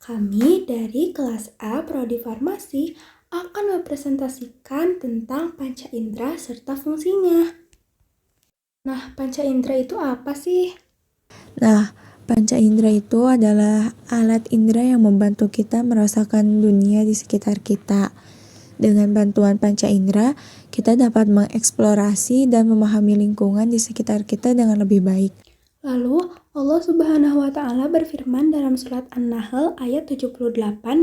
Kami dari kelas A Prodi Farmasi akan mempresentasikan tentang panca indera serta fungsinya. Nah, panca indera itu apa sih? Nah, panca indera itu adalah alat indera yang membantu kita merasakan dunia di sekitar kita. Dengan bantuan panca indera, kita dapat mengeksplorasi dan memahami lingkungan di sekitar kita dengan lebih baik. Lalu, Allah Subhanahu wa Ta'ala berfirman dalam surat An-Nahl ayat 78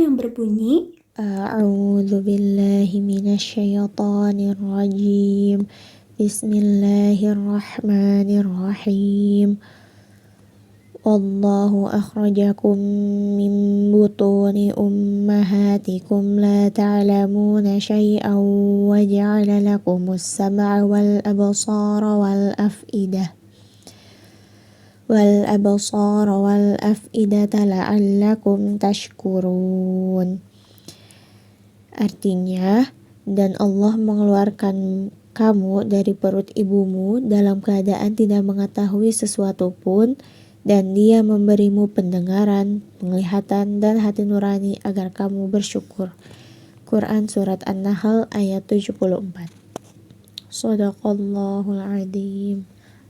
yang berbunyi, A'udzu billahi minasyaitonir rajim. Bismillahirrahmanirrahim. Wallahu akhrajakum min butuni ummahatikum la ta'lamuna syai'an wa ja'ala lakumus sam'a wal absara wal af'idata la'allakum tashkurun. Artinya, dan Allah mengeluarkan kamu dari perut ibumu dalam keadaan tidak mengetahui sesuatu pun, dan Dia memberimu pendengaran, penglihatan, dan hati nurani agar kamu bersyukur. Quran Surat An-Nahl ayat 74. Shadaqallahul Adzim.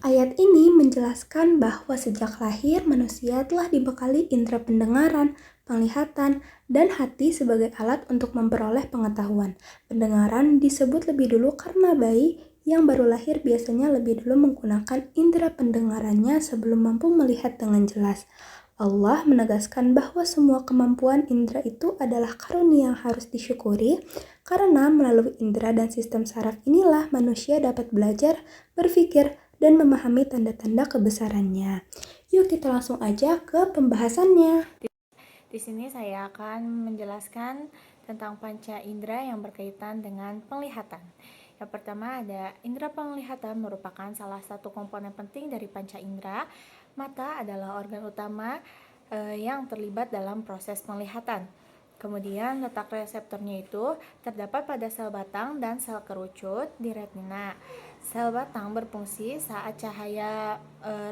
ayat ini menjelaskan bahwa sejak lahir manusia telah dibekali indera pendengaran, penglihatan, dan hati sebagai alat untuk memperoleh pengetahuan. Pendengaran disebut lebih dulu karena bayi yang baru lahir biasanya lebih dulu menggunakan indera pendengarannya sebelum mampu melihat dengan jelas. Allah menegaskan bahwa semua kemampuan indera itu adalah karunia yang harus disyukuri, karena melalui indera dan sistem saraf inilah manusia dapat belajar, berpikir, dan memahami tanda-tanda kebesarannya. Yuk kita langsung aja ke pembahasannya. Di sini saya akan menjelaskan tentang panca indera yang berkaitan dengan penglihatan. Yang pertama ada indera penglihatan merupakan salah satu komponen penting dari panca indera. Mata adalah organ utama yang terlibat dalam proses penglihatan. Kemudian letak reseptornya itu terdapat pada sel batang dan sel kerucut di retina. Sel batang berfungsi saat cahaya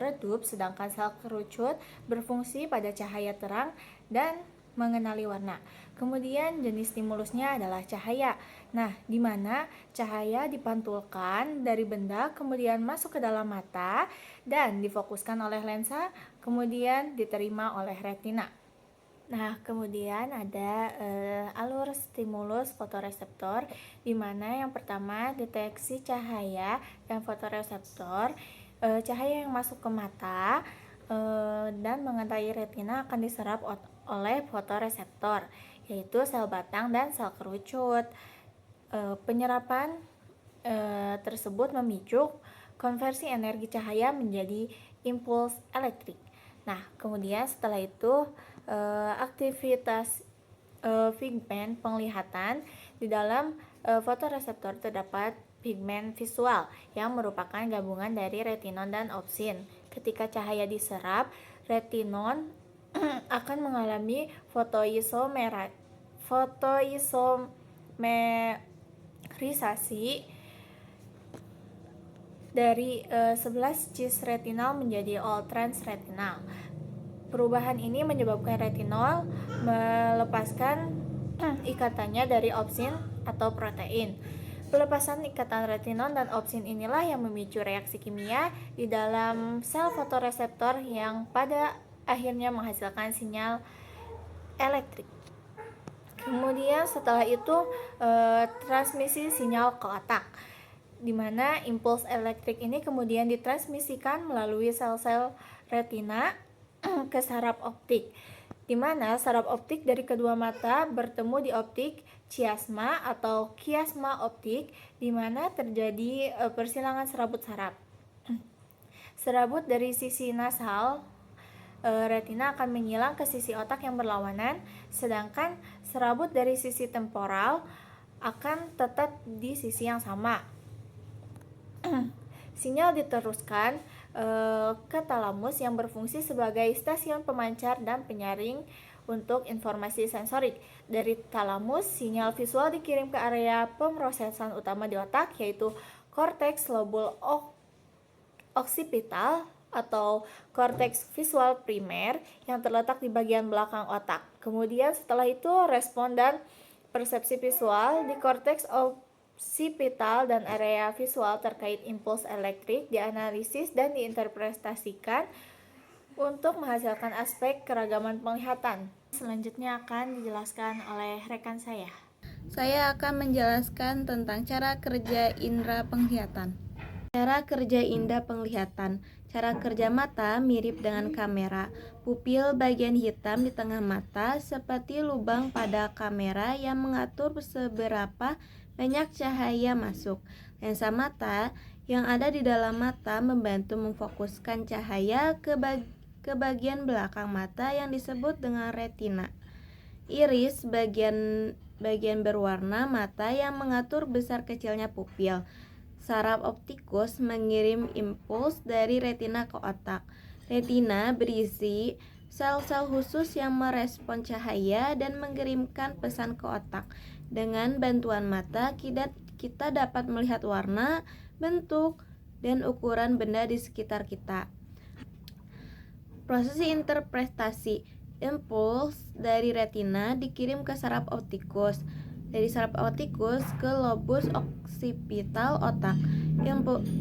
redup, sedangkan sel kerucut berfungsi pada cahaya terang dan mengenali warna. Kemudian jenis stimulusnya adalah cahaya. Nah, di mana cahaya dipantulkan dari benda kemudian masuk ke dalam mata dan difokuskan oleh lensa, kemudian diterima oleh retina. Nah, kemudian ada alur stimulus fotoreseptor, di mana yang pertama deteksi cahaya dan fotoreseptor. Cahaya yang masuk ke mata dan mengenai retina akan diserap oleh fotoreseptor, yaitu sel batang dan sel kerucut. Penyerapan tersebut memicu konversi energi cahaya menjadi impuls elektrik. Nah, kemudian setelah itu aktivitas pigmen penglihatan di dalam fotoreseptor terdapat pigmen visual yang merupakan gabungan dari retinon dan opsin. Ketika cahaya diserap, retinon akan mengalami fotoisomerisasi dari 11 cis retinal menjadi all trans retinal. Perubahan ini menyebabkan retinol melepaskan ikatannya dari opsin atau protein. Pelepasan ikatan retinon dan opsin inilah yang memicu reaksi kimia di dalam sel fotoreseptor yang pada akhirnya menghasilkan sinyal elektrik. Kemudian setelah itu transmisi sinyal ke otak, di mana impuls elektrik ini kemudian ditransmisikan melalui sel-sel retina ke saraf optik, di mana saraf optik dari kedua mata bertemu di optik chiasma atau kiasma optik, di mana terjadi persilangan serabut saraf. Serabut dari sisi nasal retina akan menyilang ke sisi otak yang berlawanan, sedangkan serabut dari sisi temporal akan tetap di sisi yang sama. Sinyal diteruskan ke talamus yang berfungsi sebagai stasiun pemancar dan penyaring untuk informasi sensorik. Dari talamus, sinyal visual dikirim ke area pemrosesan utama di otak, yaitu korteks lobul oksipital atau korteks visual primer yang terletak di bagian belakang otak. Kemudian setelah itu respon dan persepsi visual di korteks occipital dan area visual terkait impuls elektrik dianalisis dan diinterpretasikan untuk menghasilkan aspek keragaman penglihatan. Selanjutnya akan dijelaskan oleh rekan saya. Saya akan menjelaskan tentang cara kerja indera penglihatan. Cara kerja indera penglihatan. Cara kerja mata mirip dengan kamera. Pupil bagian hitam di tengah mata seperti lubang pada kamera yang mengatur seberapa banyak cahaya masuk. Lensa mata yang ada di dalam mata membantu memfokuskan cahaya ke bagian belakang mata yang disebut dengan retina. Iris bagian berwarna mata yang mengatur besar kecilnya pupil. Saraf optikus mengirim impuls dari retina ke otak. Retina berisi sel-sel khusus yang merespon cahaya dan mengirimkan pesan ke otak. Dengan bantuan mata, kita dapat melihat warna, bentuk, dan ukuran benda di sekitar kita. Proses interpretasi. Impuls dari retina dikirim ke saraf optikus. Dari saraf optikus ke lobus occipital otak.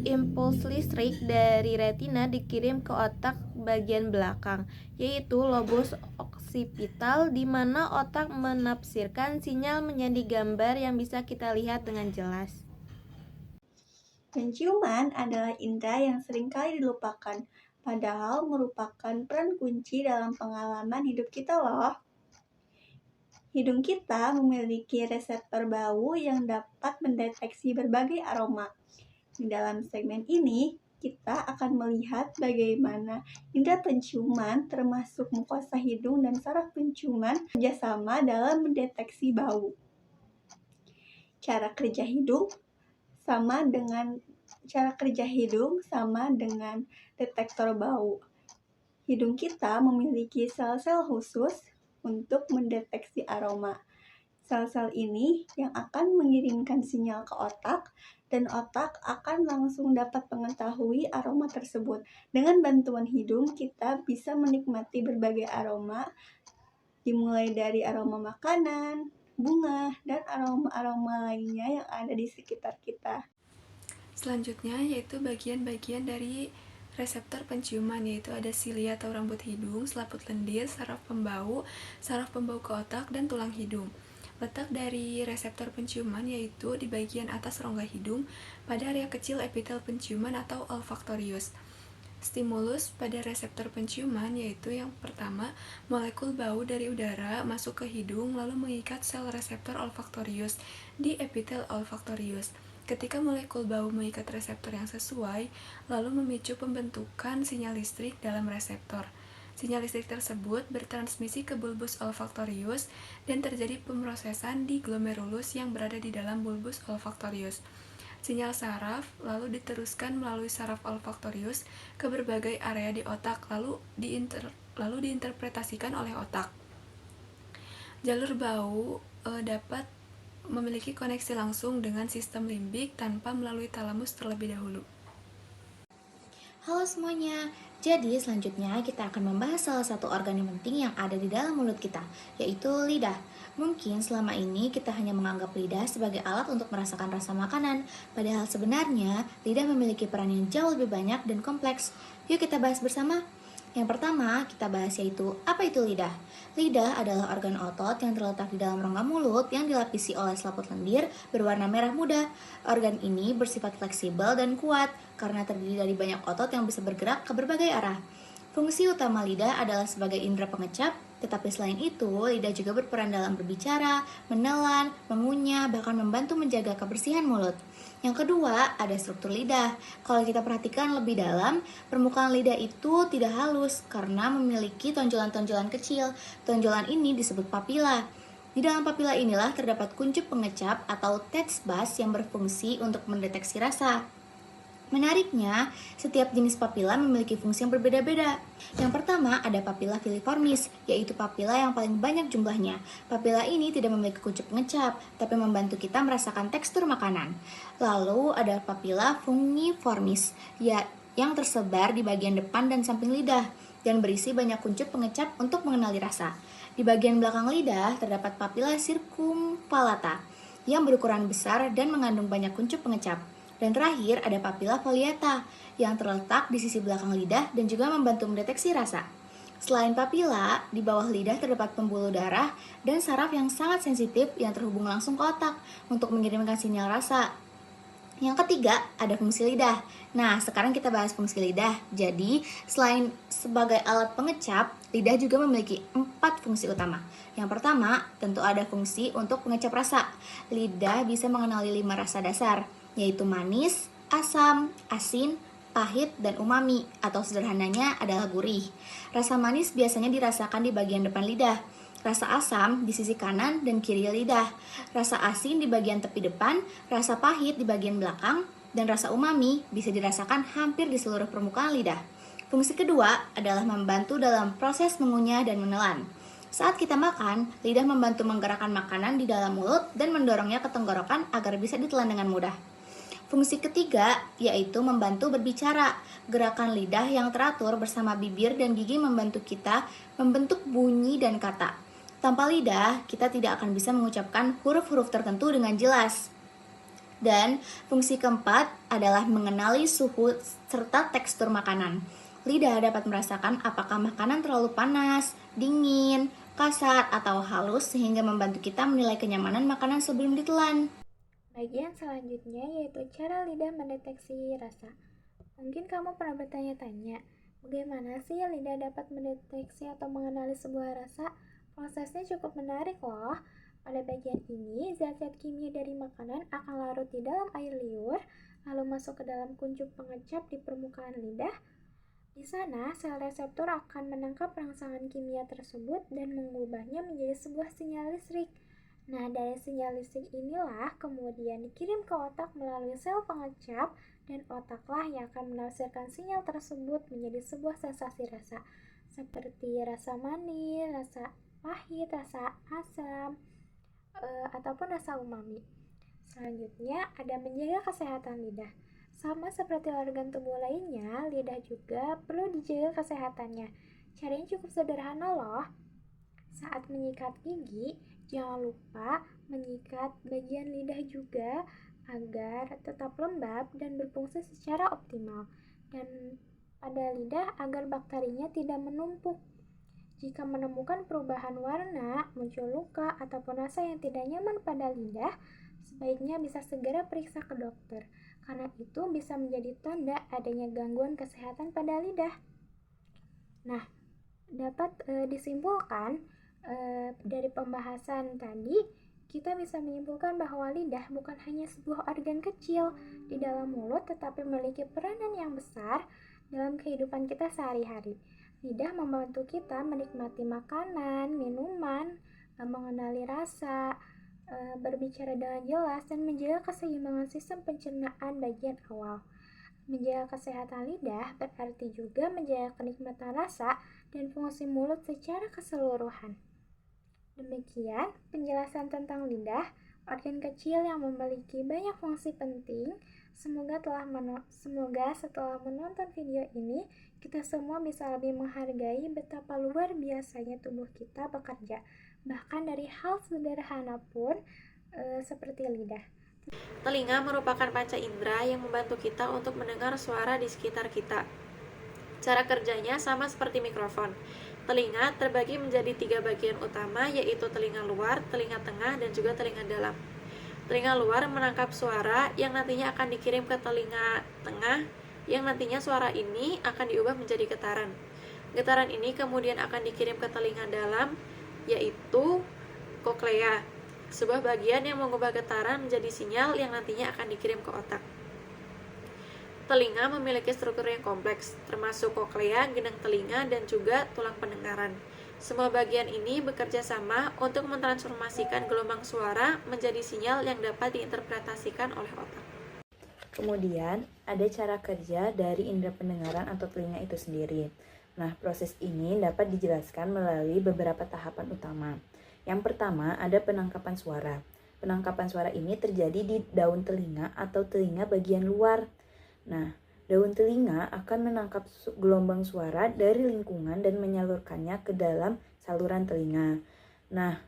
Impuls listrik dari retina dikirim ke otak bagian belakang, yaitu lobus occipital, di mana otak menafsirkan sinyal menjadi gambar yang bisa kita lihat dengan jelas. Penciuman adalah indera yang seringkali dilupakan, padahal merupakan peran kunci dalam pengalaman hidup kita loh. Hidung kita memiliki reseptor bau yang dapat mendeteksi berbagai aroma. Di dalam segmen ini, kita akan melihat bagaimana indera penciuman termasuk mukosa hidung dan saraf penciuman kerjasama dalam mendeteksi bau. Cara kerja hidung sama dengan detektor bau. Hidung kita memiliki sel-sel khusus untuk mendeteksi aroma. Sel-sel ini yang akan mengirimkan sinyal ke otak, dan otak akan langsung dapat mengetahui aroma tersebut. Dengan bantuan hidung, kita bisa menikmati berbagai aroma, dimulai dari aroma makanan, bunga, dan aroma-aroma lainnya yang ada di sekitar kita. Selanjutnya yaitu bagian-bagian dari reseptor penciuman, yaitu ada silia atau rambut hidung, selaput lendir, saraf pembau ke otak, dan tulang hidung. Letak dari reseptor penciuman yaitu di bagian atas rongga hidung pada area kecil epitel penciuman atau olfaktorius. Stimulus pada reseptor penciuman yaitu yang pertama, molekul bau dari udara masuk ke hidung lalu mengikat sel reseptor olfaktorius di epitel olfaktorius. Ketika molekul bau mengikat reseptor yang sesuai, lalu memicu pembentukan sinyal listrik dalam reseptor. Sinyal listrik tersebut bertransmisi ke bulbus olfaktorius dan terjadi pemrosesan di glomerulus yang berada di dalam bulbus olfaktorius. Sinyal saraf lalu diteruskan melalui saraf olfaktorius ke berbagai area di otak, lalu diinterpretasikan oleh otak. Jalur bau dapat memiliki koneksi langsung dengan sistem limbik tanpa melalui talamus terlebih dahulu. Halo semuanya, jadi selanjutnya kita akan membahas salah satu organ yang penting yang ada di dalam mulut kita, yaitu lidah. Mungkin selama ini kita hanya menganggap lidah sebagai alat untuk merasakan rasa makanan, padahal sebenarnya lidah memiliki peran yang jauh lebih banyak dan kompleks. Yuk kita bahas bersama. Yang pertama kita bahas yaitu, apa itu lidah? Lidah adalah organ otot yang terletak di dalam rongga mulut yang dilapisi oleh selaput lendir berwarna merah muda. Organ ini bersifat fleksibel dan kuat karena terdiri dari banyak otot yang bisa bergerak ke berbagai arah. Fungsi utama lidah adalah sebagai indera pengecap, tetapi selain itu, lidah juga berperan dalam berbicara, menelan, mengunyah, bahkan membantu menjaga kebersihan mulut. Yang kedua, ada struktur lidah. Kalau kita perhatikan lebih dalam, permukaan lidah itu tidak halus karena memiliki tonjolan-tonjolan kecil. Tonjolan ini disebut papila. Di dalam papila inilah terdapat kuncup pengecap atau taste buds yang berfungsi untuk mendeteksi rasa. Menariknya, setiap jenis papila memiliki fungsi yang berbeda-beda. Yang pertama ada papila filiformis, yaitu papila yang paling banyak jumlahnya. Papila ini tidak memiliki kuncup pengecap, tapi membantu kita merasakan tekstur makanan. Lalu ada papila fungiformis, yang tersebar di bagian depan dan samping lidah, dan berisi banyak kuncup pengecap untuk mengenali rasa. Di bagian belakang lidah terdapat papila circumvallata yang berukuran besar dan mengandung banyak kuncup pengecap. Dan terakhir ada papila foliata yang terletak di sisi belakang lidah dan juga membantu mendeteksi rasa. Selain papila, di bawah lidah terdapat pembuluh darah dan saraf yang sangat sensitif yang terhubung langsung ke otak untuk mengirimkan sinyal rasa. Yang ketiga, ada fungsi lidah. Nah, sekarang kita bahas fungsi lidah. Jadi, selain sebagai alat pengecap, lidah juga memiliki 4 fungsi utama. Yang pertama, tentu ada fungsi untuk pengecap rasa. Lidah bisa mengenali 5 rasa dasar, yaitu manis, asam, asin, pahit, dan umami, atau sederhananya adalah gurih. Rasa manis biasanya dirasakan di bagian depan lidah. Rasa asam di sisi kanan dan kiri lidah, rasa asin di bagian tepi depan, rasa pahit di bagian belakang, dan rasa umami bisa dirasakan hampir di seluruh permukaan lidah. Fungsi kedua adalah membantu dalam proses mengunyah dan menelan. Saat kita makan, lidah membantu menggerakkan makanan di dalam mulut dan mendorongnya ke tenggorokan agar bisa ditelan dengan mudah. Fungsi ketiga yaitu membantu berbicara. Gerakan lidah yang teratur bersama bibir dan gigi membantu kita membentuk bunyi dan kata. Tanpa lidah, kita tidak akan bisa mengucapkan huruf-huruf tertentu dengan jelas. Dan fungsi keempat adalah mengenali suhu serta tekstur makanan. Lidah dapat merasakan apakah makanan terlalu panas, dingin, kasar, atau halus sehingga membantu kita menilai kenyamanan makanan sebelum ditelan. Bagian selanjutnya yaitu cara lidah mendeteksi rasa. Mungkin kamu pernah bertanya-tanya, bagaimana sih lidah dapat mendeteksi atau mengenali sebuah rasa? Prosesnya cukup menarik loh. Pada bagian ini, zat-zat kimia dari makanan akan larut di dalam air liur, lalu masuk ke dalam kuncup pengecap di permukaan lidah. Di sana, sel reseptor akan menangkap rangsangan kimia tersebut dan mengubahnya menjadi sebuah sinyal listrik. Nah, dari sinyal listrik inilah kemudian dikirim ke otak melalui sel pengecap, dan otaklah yang akan menafsirkan sinyal tersebut menjadi sebuah sensasi rasa, seperti rasa manis, rasa pahit, rasa asam, ataupun rasa umami. Selanjutnya ada menjaga kesehatan lidah. Sama seperti organ tubuh lainnya, lidah juga perlu dijaga kesehatannya. Caranya cukup sederhana loh. Saat menyikat gigi, jangan lupa menyikat bagian lidah juga agar tetap lembab dan berfungsi secara optimal. Dan pada lidah agar bakterinya tidak menumpuk. Jika menemukan perubahan warna, muncul luka, ataupun rasa yang tidak nyaman pada lidah, sebaiknya bisa segera periksa ke dokter, karena itu bisa menjadi tanda adanya gangguan kesehatan pada lidah. Nah, dapat disimpulkan dari pembahasan tadi, kita bisa menyimpulkan bahwa lidah bukan hanya sebuah organ kecil di dalam mulut, tetapi memiliki peranan yang besar dalam kehidupan kita sehari-hari. Lidah membantu kita menikmati makanan, minuman, mengenali rasa, berbicara dengan jelas, dan menjaga keseimbangan sistem pencernaan bagian awal. Menjaga kesehatan lidah berarti juga menjaga kenikmatan rasa dan fungsi mulut secara keseluruhan. Demikian penjelasan tentang lidah, organ kecil yang memiliki banyak fungsi penting. Semoga setelah menonton video ini, kita semua bisa lebih menghargai betapa luar biasanya tubuh kita bekerja, bahkan dari hal sederhana pun seperti lidah. Telinga merupakan panca indera yang membantu kita untuk mendengar suara di sekitar kita. Cara kerjanya sama seperti mikrofon. Telinga terbagi menjadi 3 bagian utama, yaitu telinga luar, telinga tengah, dan juga telinga dalam. Telinga luar menangkap suara yang nantinya akan dikirim ke telinga tengah, yang nantinya suara ini akan diubah menjadi getaran. Getaran ini kemudian akan dikirim ke telinga dalam, yaitu koklea, sebuah bagian yang mengubah getaran menjadi sinyal yang nantinya akan dikirim ke otak. Telinga memiliki struktur yang kompleks, termasuk koklea, gendang telinga, dan juga tulang pendengaran. Semua bagian ini bekerja sama untuk mentransformasikan gelombang suara menjadi sinyal yang dapat diinterpretasikan oleh otak. Kemudian, ada cara kerja dari indera pendengaran atau telinga itu sendiri. Nah, proses ini dapat dijelaskan melalui beberapa tahapan utama. Yang pertama, ada penangkapan suara. Penangkapan suara ini terjadi di daun telinga atau telinga bagian luar. Nah, daun telinga akan menangkap gelombang suara dari lingkungan dan menyalurkannya ke dalam saluran telinga. Nah,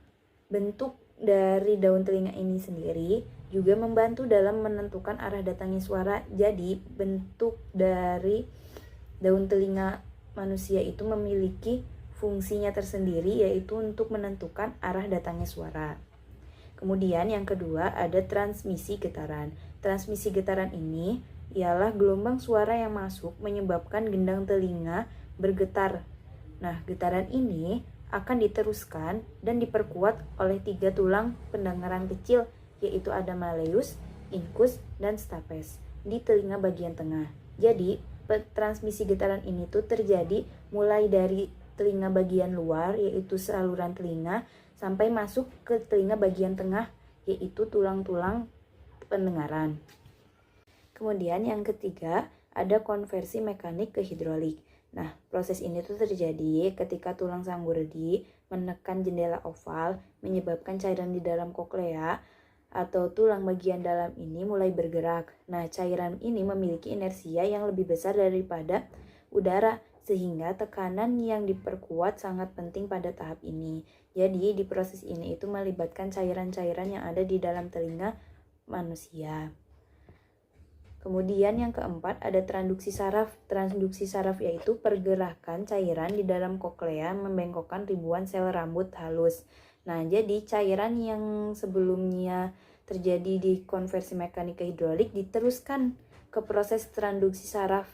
bentuk dari daun telinga ini sendiri juga membantu dalam menentukan arah datangnya suara. Jadi, bentuk dari daun telinga manusia itu memiliki fungsinya tersendiri, yaitu untuk menentukan arah datangnya suara. Kemudian yang kedua ada transmisi getaran. Transmisi getaran ini ialah gelombang suara yang masuk menyebabkan gendang telinga bergetar. Nah, getaran ini akan diteruskan dan diperkuat oleh 3 tulang pendengaran kecil, yaitu ada malleus, incus, dan stapes di telinga bagian tengah. Jadi, transmisi getaran ini tuh terjadi mulai dari telinga bagian luar, yaitu saluran telinga, sampai masuk ke telinga bagian tengah, yaitu tulang-tulang pendengaran. Kemudian yang ketiga, ada konversi mekanik ke hidrolik. Nah, proses ini tuh terjadi ketika tulang sanggurdi menekan jendela oval, menyebabkan cairan di dalam koklea atau tulang bagian dalam ini mulai bergerak. Nah, cairan ini memiliki inersia yang lebih besar daripada udara, sehingga tekanan yang diperkuat sangat penting pada tahap ini. Jadi, di proses ini itu melibatkan cairan-cairan yang ada di dalam telinga manusia. Kemudian yang keempat ada transduksi saraf. Transduksi saraf yaitu pergerakan cairan di dalam koklea membengkokkan ribuan sel rambut halus. Nah, jadi cairan yang sebelumnya terjadi di konversi mekanik ke hidrolik diteruskan ke proses transduksi saraf.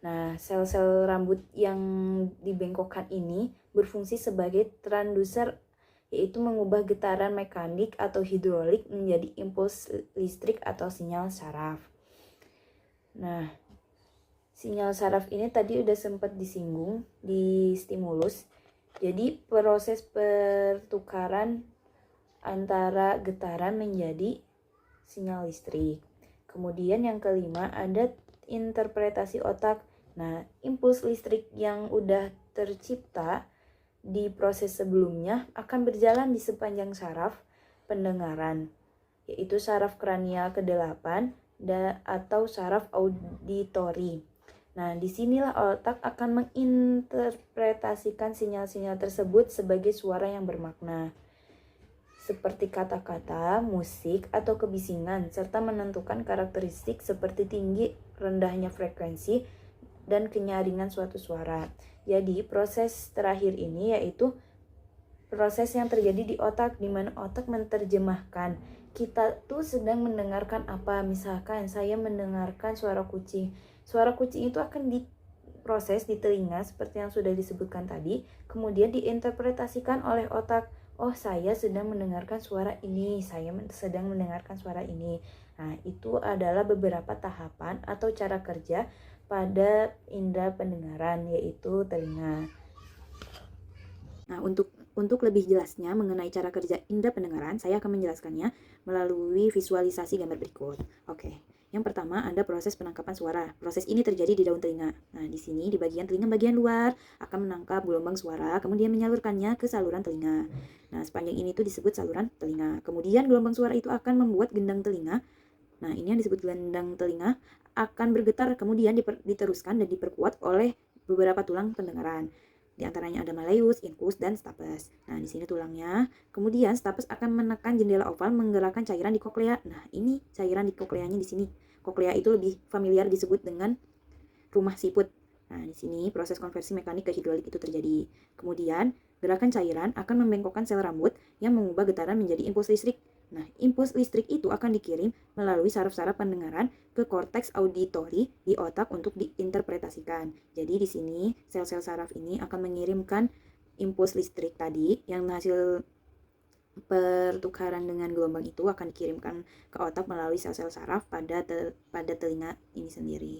Nah, sel-sel rambut yang dibengkokkan ini berfungsi sebagai transducer, yaitu mengubah getaran mekanik atau hidrolik menjadi impuls listrik atau sinyal saraf. Nah, sinyal saraf ini tadi udah sempat disinggung di stimulus. Jadi proses pertukaran antara getaran menjadi sinyal listrik. Kemudian yang kelima ada interpretasi otak. Nah, impuls listrik yang udah tercipta di proses sebelumnya akan berjalan di sepanjang saraf pendengaran, yaitu saraf kranial ke-8 atau saraf auditori. Nah, disinilah otak akan menginterpretasikan sinyal-sinyal tersebut sebagai suara yang bermakna, seperti kata-kata, musik, atau kebisingan, serta menentukan karakteristik seperti tinggi, rendahnya frekuensi, dan kenyaringan suatu suara. Jadi, proses terakhir ini yaitu proses yang terjadi di otak, di mana otak menerjemahkan kita tuh sedang mendengarkan apa. Misalkan saya mendengarkan suara kucing. Suara kucing itu akan diproses di telinga seperti yang sudah disebutkan tadi, kemudian diinterpretasikan oleh otak. Oh, saya sedang mendengarkan suara ini, saya sedang mendengarkan suara ini. Nah, itu adalah beberapa tahapan atau cara kerja pada indera pendengaran, yaitu telinga. Nah, untuk lebih jelasnya mengenai cara kerja indera pendengaran, saya akan menjelaskannya melalui visualisasi gambar berikut. Oke, yang pertama ada proses penangkapan suara. Proses ini terjadi di daun telinga. Nah, di sini di bagian telinga bagian luar akan menangkap gelombang suara, kemudian menyalurkannya ke saluran telinga. Nah, sepanjang ini tuh disebut saluran telinga. Kemudian gelombang suara itu akan membuat gendang telinga. Nah, ini yang disebut gendang telinga akan bergetar, kemudian diteruskan dan diperkuat oleh beberapa tulang pendengaran. Di antaranya ada malleus, incus, dan stapes. Nah, di sini tulangnya. Kemudian stapes akan menekan jendela oval menggerakkan cairan di koklea. Nah, ini cairan di kokleanya di sini. Koklea itu lebih familiar disebut dengan rumah siput. Nah, di sini proses konversi mekanik ke hidrolik itu terjadi. Kemudian, gerakan cairan akan membengkokkan sel rambut yang mengubah getaran menjadi impuls listrik. Nah, impuls listrik itu akan dikirim melalui saraf-saraf pendengaran ke korteks auditori di otak untuk diinterpretasikan. Jadi di sini sel-sel saraf ini akan mengirimkan impuls listrik tadi yang hasil pertukaran dengan gelombang itu akan dikirimkan ke otak melalui sel-sel saraf pada telinga ini sendiri.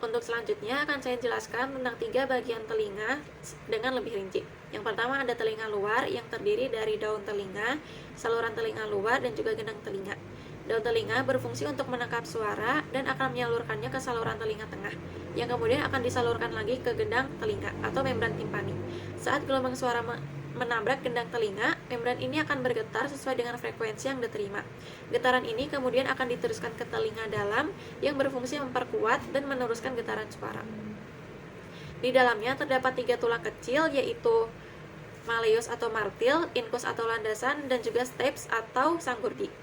Untuk selanjutnya akan saya jelaskan tentang 3 bagian telinga dengan lebih rinci. Yang pertama ada telinga luar yang terdiri dari daun telinga, saluran telinga luar, dan juga gendang telinga. Daun telinga berfungsi untuk menangkap suara dan akan menyalurkannya ke saluran telinga tengah, yang kemudian akan disalurkan lagi ke gendang telinga atau membran timpani. Saat gelombang suara menabrak gendang telinga, membran ini akan bergetar sesuai dengan frekuensi yang diterima. Getaran ini kemudian akan diteruskan ke telinga dalam yang berfungsi memperkuat dan meneruskan getaran suara. Di dalamnya terdapat 3 tulang kecil, yaitu malleus atau martil, incus atau landasan, dan juga stapes atau sanggurdi.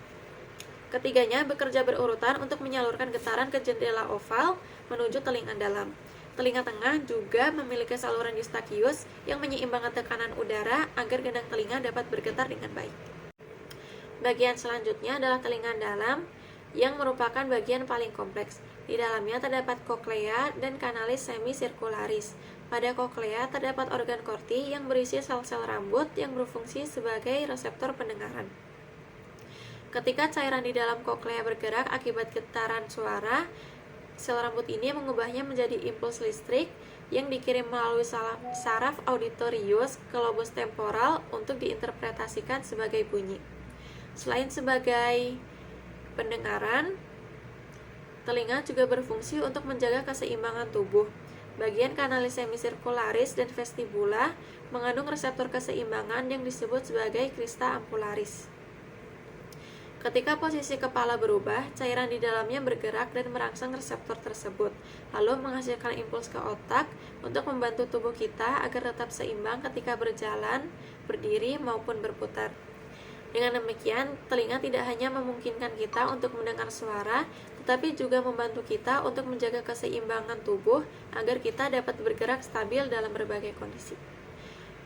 Ketiganya bekerja berurutan untuk menyalurkan getaran ke jendela oval menuju telinga dalam. Telinga tengah juga memiliki saluran Eustachius yang menyeimbangkan tekanan udara agar gendang telinga dapat bergetar dengan baik. Bagian selanjutnya adalah telinga dalam yang merupakan bagian paling kompleks. Di dalamnya terdapat koklea dan kanalis semicircularis. Pada koklea terdapat organ korti yang berisi sel-sel rambut yang berfungsi sebagai reseptor pendengaran. Ketika cairan di dalam koklea bergerak akibat getaran suara, sel rambut ini mengubahnya menjadi impuls listrik yang dikirim melalui saraf auditorius ke lobus temporal untuk diinterpretasikan sebagai bunyi. Selain sebagai pendengaran, telinga juga berfungsi untuk menjaga keseimbangan tubuh. Bagian kanalis semicircularis dan vestibula mengandung reseptor keseimbangan yang disebut sebagai crista ampularis. Ketika posisi kepala berubah, cairan di dalamnya bergerak dan merangsang reseptor tersebut, lalu menghasilkan impuls ke otak untuk membantu tubuh kita agar tetap seimbang ketika berjalan, berdiri, maupun berputar. Dengan demikian, telinga tidak hanya memungkinkan kita untuk mendengar suara, tetapi juga membantu kita untuk menjaga keseimbangan tubuh agar kita dapat bergerak stabil dalam berbagai kondisi.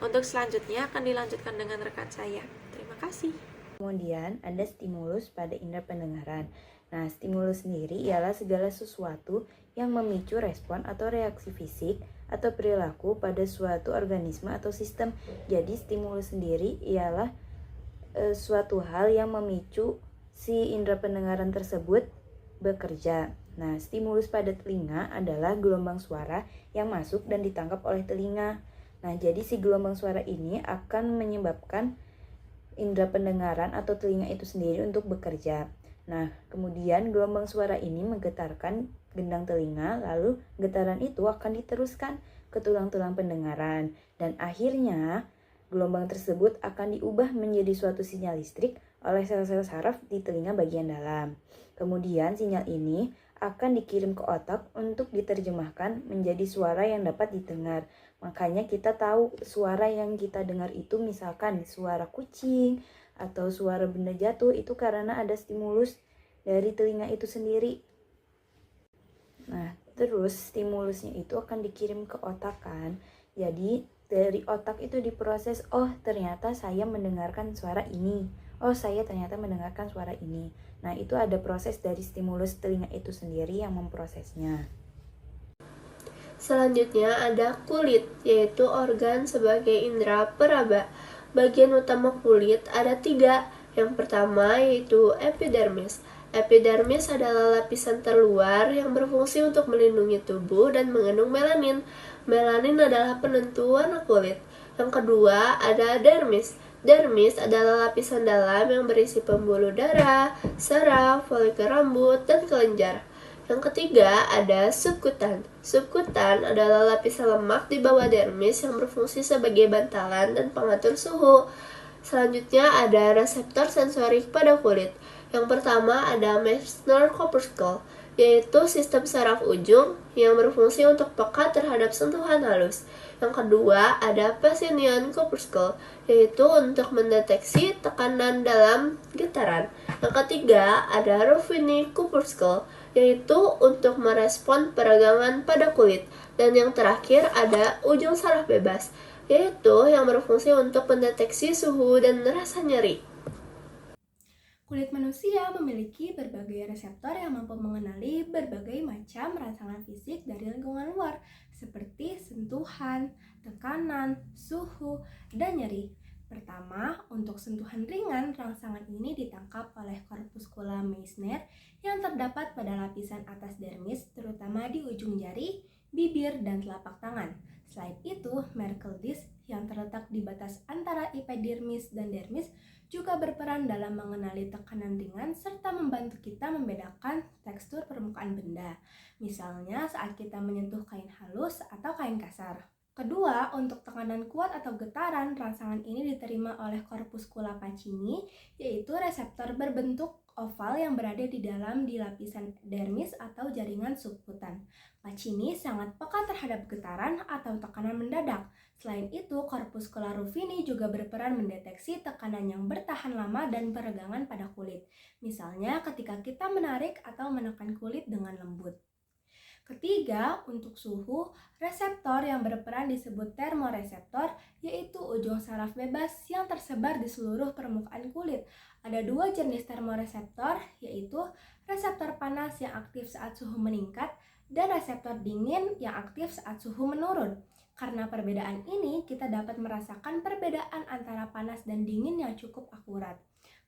Untuk selanjutnya akan dilanjutkan dengan rekan saya. Terima kasih. Kemudian ada stimulus pada indera pendengaran. Nah, stimulus sendiri ialah segala sesuatu yang memicu respon atau reaksi fisik atau perilaku pada suatu organisme atau sistem. Jadi, stimulus sendiri ialah suatu hal yang memicu si indera pendengaran tersebut bekerja. Nah, stimulus pada telinga adalah gelombang suara yang masuk dan ditangkap oleh telinga. Nah, jadi si gelombang suara ini akan menyebabkan indera pendengaran atau telinga itu sendiri untuk bekerja. Nah, kemudian gelombang suara ini menggetarkan gendang telinga, lalu getaran itu akan diteruskan ke tulang-tulang pendengaran, dan akhirnya gelombang tersebut akan diubah menjadi suatu sinyal listrik oleh sel-sel saraf di telinga bagian dalam. Kemudian sinyal ini akan dikirim ke otak untuk diterjemahkan menjadi suara yang dapat didengar. Makanya kita tahu suara yang kita dengar itu misalkan suara kucing atau suara benda jatuh itu karena ada stimulus dari telinga itu sendiri. Nah, terus stimulusnya itu akan dikirim ke otak kan. Jadi dari otak itu diproses, oh ternyata saya mendengarkan suara ini. Oh saya ternyata mendengarkan suara ini. Nah itu ada proses dari stimulus telinga itu sendiri yang memprosesnya. Selanjutnya ada kulit, yaitu organ sebagai indera peraba. Bagian utama kulit ada 3. Yang pertama yaitu epidermis. Epidermis adalah lapisan terluar yang berfungsi untuk melindungi tubuh dan mengandung melanin. Melanin adalah penentu warna kulit. Yang kedua ada dermis. Dermis adalah lapisan dalam yang berisi pembuluh darah, saraf, folikel rambut, dan kelenjar. Yang ketiga ada subkutan. Subkutan adalah lapisan lemak di bawah dermis yang berfungsi sebagai bantalan dan pengatur suhu. Selanjutnya ada reseptor sensorik pada kulit. Yang pertama ada Meissner corpuscle, yaitu sistem saraf ujung yang berfungsi untuk peka terhadap sentuhan halus. Yang kedua ada Pacinian corpuscle, yaitu untuk mendeteksi tekanan dalam getaran. Yang ketiga ada Ruffini corpuscle, yaitu untuk merespon peragangan pada kulit. Dan yang terakhir ada ujung saraf bebas, yaitu yang berfungsi untuk mendeteksi suhu dan rasa nyeri. Kulit manusia memiliki berbagai reseptor yang mampu mengenali berbagai macam rangsangan fisik dari lingkungan luar, seperti sentuhan, tekanan, suhu, dan nyeri. Pertama, untuk sentuhan ringan, rangsangan ini ditangkap oleh corpuscula Meissner yang terdapat pada lapisan atas dermis, terutama di ujung jari, bibir, dan telapak tangan. Selain itu, Merkel disc yang terletak di batas antara epidermis dan dermis juga berperan dalam mengenali tekanan ringan serta membantu kita membedakan tekstur permukaan benda, misalnya saat kita menyentuh kain halus atau kain kasar. Kedua, untuk tekanan kuat atau getaran, rangsangan ini diterima oleh corpuscula Pacini, yaitu reseptor berbentuk oval yang berada di lapisan dermis atau jaringan subkutan. Patch ini sangat peka terhadap getaran atau tekanan mendadak. Selain itu, corpuscular rufini juga berperan mendeteksi tekanan yang bertahan lama dan peregangan pada kulit. Misalnya ketika kita menarik atau menekan kulit dengan lembut. Ketiga, untuk suhu, reseptor yang berperan disebut termoreseptor, yaitu ujung saraf bebas yang tersebar di seluruh permukaan kulit. Ada 2 jenis termoreseptor, yaitu reseptor panas yang aktif saat suhu meningkat dan reseptor dingin yang aktif saat suhu menurun. Karena perbedaan ini, kita dapat merasakan perbedaan antara panas dan dingin yang cukup akurat.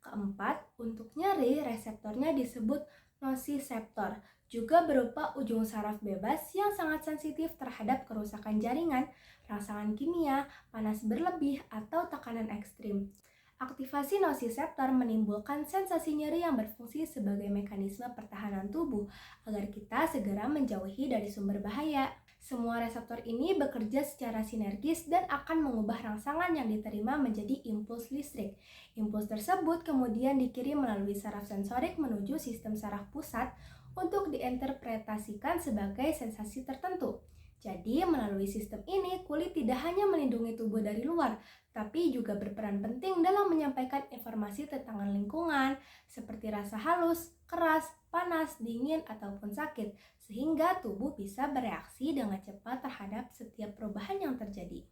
Keempat, untuk nyeri, reseptornya disebut nociceptor, juga berupa ujung saraf bebas yang sangat sensitif terhadap kerusakan jaringan, rangsangan kimia, panas berlebih, atau tekanan ekstrim. Aktivasi nociceptor menimbulkan sensasi nyeri yang berfungsi sebagai mekanisme pertahanan tubuh agar kita segera menjauhi dari sumber bahaya. Semua reseptor ini bekerja secara sinergis dan akan mengubah rangsangan yang diterima menjadi impuls listrik. Impuls tersebut kemudian dikirim melalui saraf sensorik menuju sistem saraf pusat untuk diinterpretasikan sebagai sensasi tertentu. Jadi, melalui sistem ini, kulit tidak hanya melindungi tubuh dari luar, tapi juga berperan penting dalam menyampaikan informasi tentang lingkungan, seperti rasa halus, keras, panas, dingin, ataupun sakit, sehingga tubuh bisa bereaksi dengan cepat terhadap setiap perubahan yang terjadi.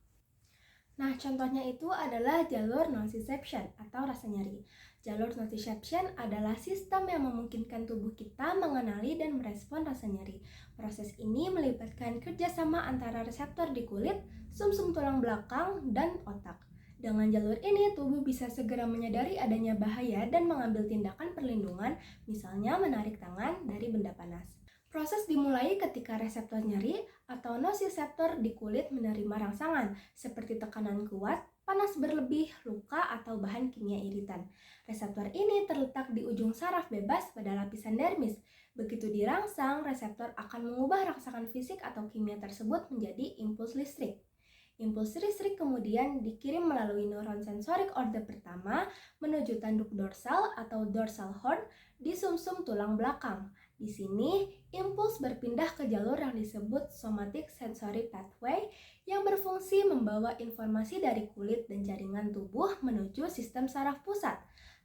Nah, contohnya itu adalah jalur nociception atau rasa nyeri. Jalur nociception adalah sistem yang memungkinkan tubuh kita mengenali dan merespon rasa nyeri. Proses ini melibatkan kerjasama antara reseptor di kulit, sumsum tulang belakang, dan otak. Dengan jalur ini, tubuh bisa segera menyadari adanya bahaya dan mengambil tindakan perlindungan, misalnya menarik tangan dari benda panas. Proses dimulai ketika reseptor nyeri atau nociceptor di kulit menerima rangsangan, seperti tekanan kuat, panas berlebih, luka, atau bahan kimia iritan. Reseptor ini terletak di ujung saraf bebas pada lapisan dermis. Begitu dirangsang, reseptor akan mengubah rangsangan fisik atau kimia tersebut menjadi impuls listrik. Impuls listrik kemudian dikirim melalui neuron sensorik orde pertama menuju tanduk dorsal atau dorsal horn di sumsum tulang belakang. Di sini, impuls berpindah ke jalur yang disebut somatic sensory pathway yang berfungsi membawa informasi dari kulit dan jaringan tubuh menuju sistem saraf pusat.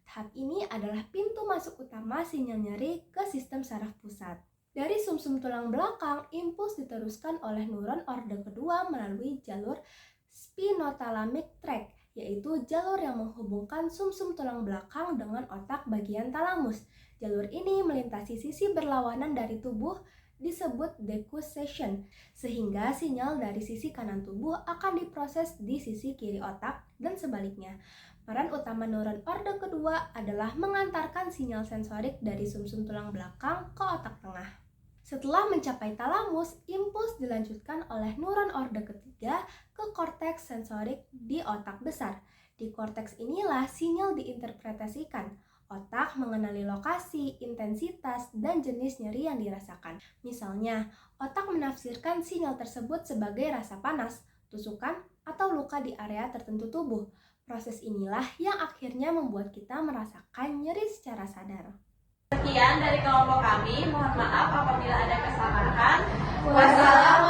Tahap ini adalah pintu masuk utama sinyal nyeri ke sistem saraf pusat. Dari sumsum tulang belakang, impuls diteruskan oleh neuron orde kedua melalui jalur spinothalamic tract, yaitu jalur yang menghubungkan sumsum tulang belakang dengan otak bagian talamus. Jalur ini melintasi sisi berlawanan dari tubuh disebut decussation, sehingga sinyal dari sisi kanan tubuh akan diproses di sisi kiri otak dan sebaliknya. Peran utama neuron orde kedua adalah mengantarkan sinyal sensorik dari sumsum tulang belakang ke otak tengah. Setelah mencapai talamus, impuls dilanjutkan oleh neuron orde ketiga ke korteks sensorik di otak besar. Di korteks inilah sinyal diinterpretasikan. Otak mengenali lokasi, intensitas, dan jenis nyeri yang dirasakan. Misalnya, otak menafsirkan sinyal tersebut sebagai rasa panas, tusukan, atau luka di area tertentu tubuh. Proses inilah yang akhirnya membuat kita merasakan nyeri secara sadar. Sekian dari kelompok kami, mohon maaf apabila ada kesalahan. Wassalamualaikum